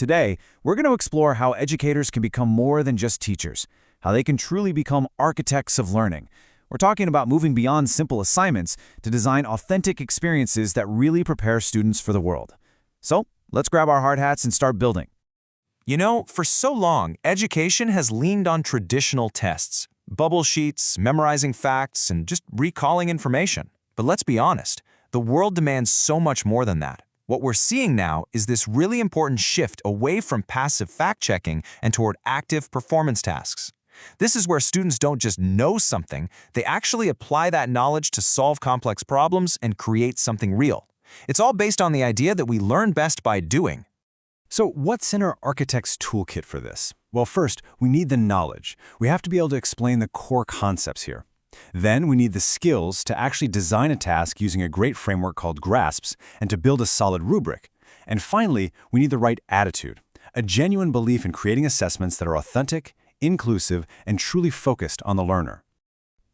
Today, we're going to explore how educators can become more than just teachers, how they can truly become architects of learning. We're talking about moving beyond simple assignments to design authentic experiences that really prepare students for the world. So, let's grab our hard hats and start building. You know, for so long, education has leaned on traditional tests, bubble sheets, memorizing facts, and just recalling information. But let's be honest, the world demands so much more than that. What we're seeing now is this really important shift away from passive fact-checking and toward active performance tasks. This is where students don't just know something, they actually apply that knowledge to solve complex problems and create something real. It's all based on the idea that we learn best by doing. So what's in our architect's toolkit for this? Well, first, we need the knowledge. We have to be able to explain the core concepts here. Then we need the skills to actually design a task using a great framework called GRASPs and to build a solid rubric. And finally, we need the right attitude, a genuine belief in creating assessments that are authentic, inclusive, and truly focused on the learner.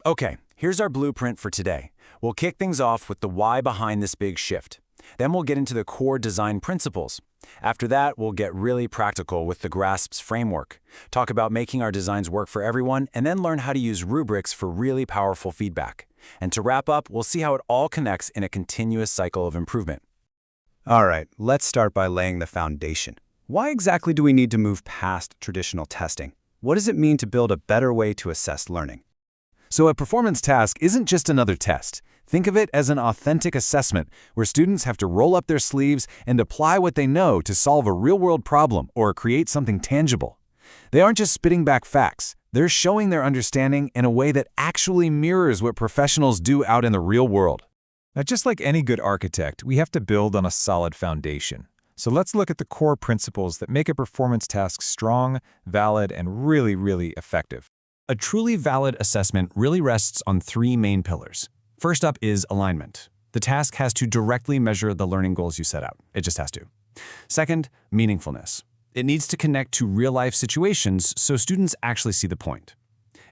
Okay, here's our blueprint for today. We'll kick things off with the why behind this big shift. Then we'll get into the core design principles. After that, we'll get really practical with the GRASPs framework, talk about making our designs work for everyone, and then learn how to use rubrics for really powerful feedback. And to wrap up, we'll see how it all connects in a continuous cycle of improvement. All right, let's start by laying the foundation. Why exactly do we need to move past traditional testing? What does it mean to build a better way to assess learning? So a performance task isn't just another test. Think of it as an authentic assessment where students have to roll up their sleeves and apply what they know to solve a real-world problem or create something tangible. They aren't just spitting back facts. They're showing their understanding in a way that actually mirrors what professionals do out in the real world. Now, just like any good architect, we have to build on a solid foundation. So let's look at the core principles that make a performance task strong, valid, and really effective. A truly valid assessment really rests on three main pillars. First up is alignment. The task has to directly measure the learning goals you set out. It just has to. Second, meaningfulness. It needs to connect to real-life situations so students actually see the point.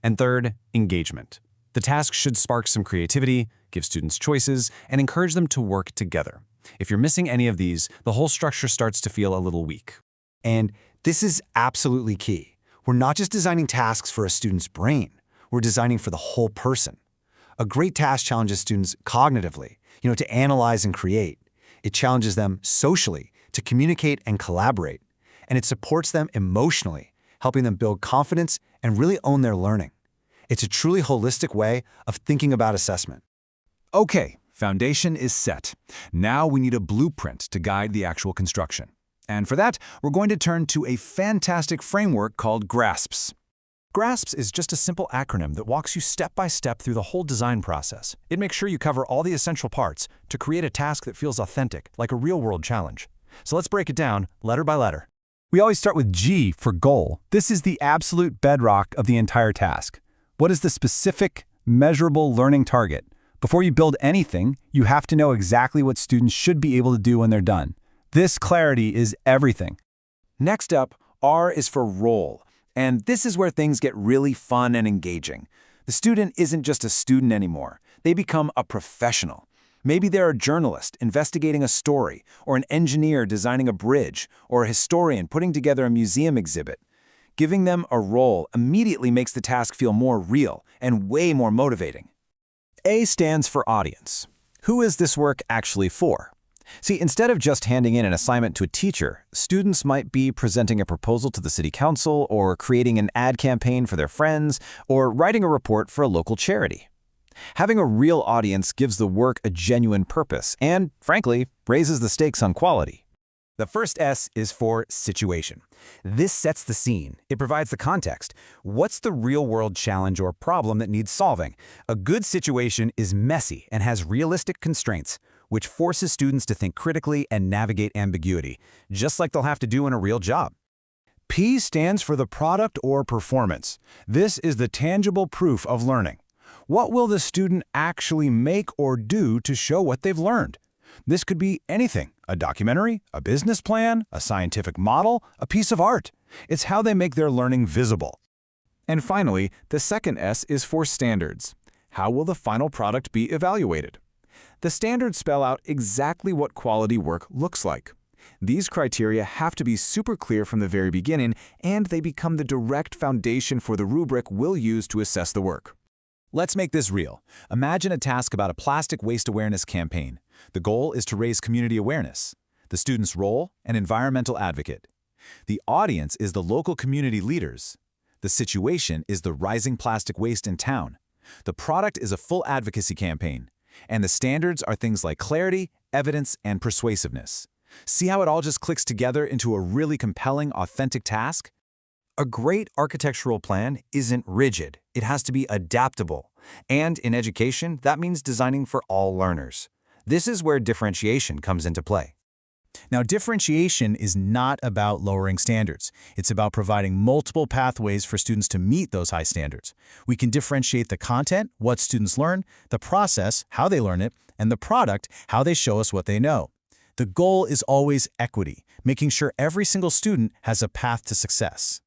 And third, engagement. The task should spark some creativity, give students choices, and encourage them to work together. If you're missing any of these, the whole structure starts to feel a little weak. And this is absolutely key. We're not just designing tasks for a student's brain. We're designing for the whole person. A great task challenges students cognitively, to analyze and create. It challenges them socially, to communicate and collaborate. And it supports them emotionally, helping them build confidence and really own their learning. It's a truly holistic way of thinking about assessment. Okay, foundation is set. Now we need a blueprint to guide the actual construction. And for that, we're going to turn to a fantastic framework called GRASPs. GRASPs is just a simple acronym that walks you step by step through the whole design process. It makes sure you cover all the essential parts to create a task that feels authentic, like a real-world challenge. So let's break it down letter by letter. We always start with G for goal. This is the absolute bedrock of the entire task. What is the specific, measurable learning target? Before you build anything, you have to know exactly what students should be able to do when they're done. This clarity is everything. Next up, R is for role. And this is where things get really fun and engaging. The student isn't just a student anymore. They become a professional. Maybe they're a journalist investigating a story, or an engineer designing a bridge, or a historian putting together a museum exhibit. Giving them a role immediately makes the task feel more real and way more motivating. A stands for audience. Who is this work actually for? See, instead of just handing in an assignment to a teacher, students might be presenting a proposal to the city council, or creating an ad campaign for their friends, or writing a report for a local charity. Having a real audience gives the work a genuine purpose and, frankly, raises the stakes on quality. The first S is for situation. This sets the scene. It provides the context. What's the real-world challenge or problem that needs solving? A good situation is messy and has realistic constraints, which forces students to think critically and navigate ambiguity, just like they'll have to do in a real job. P stands for the product or performance. This is the tangible proof of learning. What will the student actually make or do to show what they've learned? This could be anything: a documentary, a business plan, a scientific model, a piece of art. It's how they make their learning visible. And finally, the second S is for standards. How will the final product be evaluated? The standards spell out exactly what quality work looks like. These criteria have to be super clear from the very beginning, and they become the direct foundation for the rubric we'll use to assess the work. Let's make this real. Imagine a task about a plastic waste awareness campaign. The goal is to raise community awareness. The student's role, an environmental advocate. The audience is the local community leaders. The situation is the rising plastic waste in town. The product is a full advocacy campaign. And the standards are things like clarity, evidence, and persuasiveness. See how it all just clicks together into a really compelling, authentic task? A great architectural plan isn't rigid. It has to be adaptable. And in education, that means designing for all learners. This is where differentiation comes into play. Now, differentiation is not about lowering standards. It's about providing multiple pathways for students to meet those high standards. We can differentiate the content, what students learn, the process, how they learn it, and the product, how they show us what they know. The goal is always equity, making sure every single student has a path to success.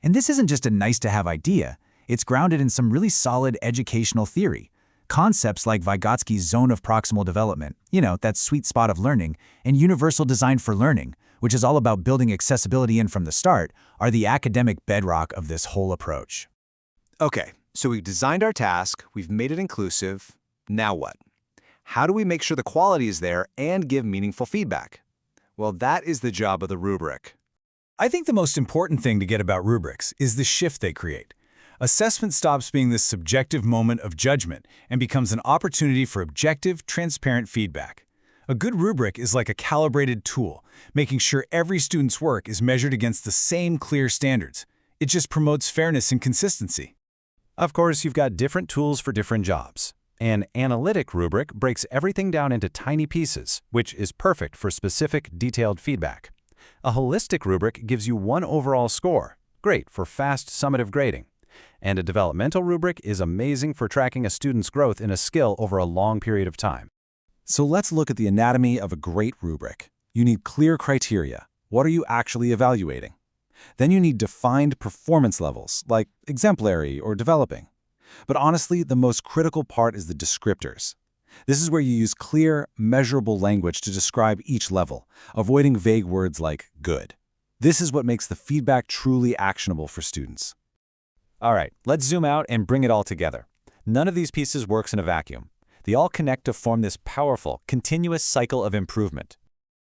And this isn't just a nice-to-have idea. It's grounded in some really solid educational theory. Concepts like Vygotsky's zone of proximal development, that sweet spot of learning, and universal design for learning, which is all about building accessibility in from the start, are the academic bedrock of this whole approach. Okay, so we've designed our task, we've made it inclusive. Now what? How do we make sure the quality is there and give meaningful feedback? Well, that is the job of the rubric. I think the most important thing to get about rubrics is the shift they create. Assessment stops being this subjective moment of judgment and becomes an opportunity for objective, transparent feedback. A good rubric is like a calibrated tool, making sure every student's work is measured against the same clear standards. It just promotes fairness and consistency. Of course, you've got different tools for different jobs. An analytic rubric breaks everything down into tiny pieces, which is perfect for specific, detailed feedback. A holistic rubric gives you one overall score, great for fast, summative grading. And a developmental rubric is amazing for tracking a student's growth in a skill over a long period of time. So let's look at the anatomy of a great rubric. You need clear criteria. What are you actually evaluating? Then you need defined performance levels, like exemplary or developing. But honestly, the most critical part is the descriptors. This is where you use clear, measurable language to describe each level, avoiding vague words like good. This is what makes the feedback truly actionable for students. All right, let's zoom out and bring it all together. None of these pieces works in a vacuum. They all connect to form this powerful, continuous cycle of improvement.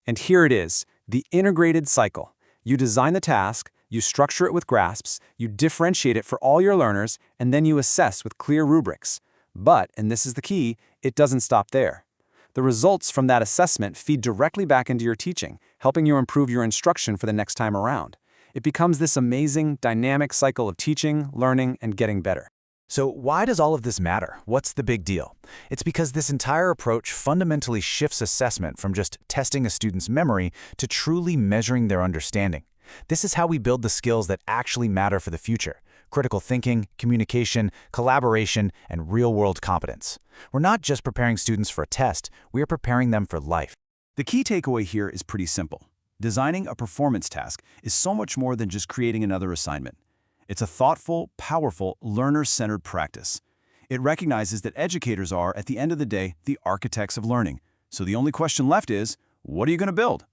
And here it is, the integrated cycle. You design the task, you structure it with grasps, you differentiate it for all your learners, and then you assess with clear rubrics. But, and this is the key, it doesn't stop there. The results from that assessment feed directly back into your teaching, helping you improve your instruction for the next time around. It becomes this amazing, dynamic cycle of teaching, learning, and getting better. So why does all of this matter? What's the big deal? It's because this entire approach fundamentally shifts assessment from just testing a student's memory to truly measuring their understanding. This is how we build the skills that actually matter for the future: critical thinking, communication, collaboration, and real-world competence. We're not just preparing students for a test, we are preparing them for life. The key takeaway here is pretty simple. Designing a performance task is so much more than just creating another assignment. It's a thoughtful, powerful, learner-centered practice. It recognizes that educators are, at the end of the day, the architects of learning. So the only question left is, what are you going to build?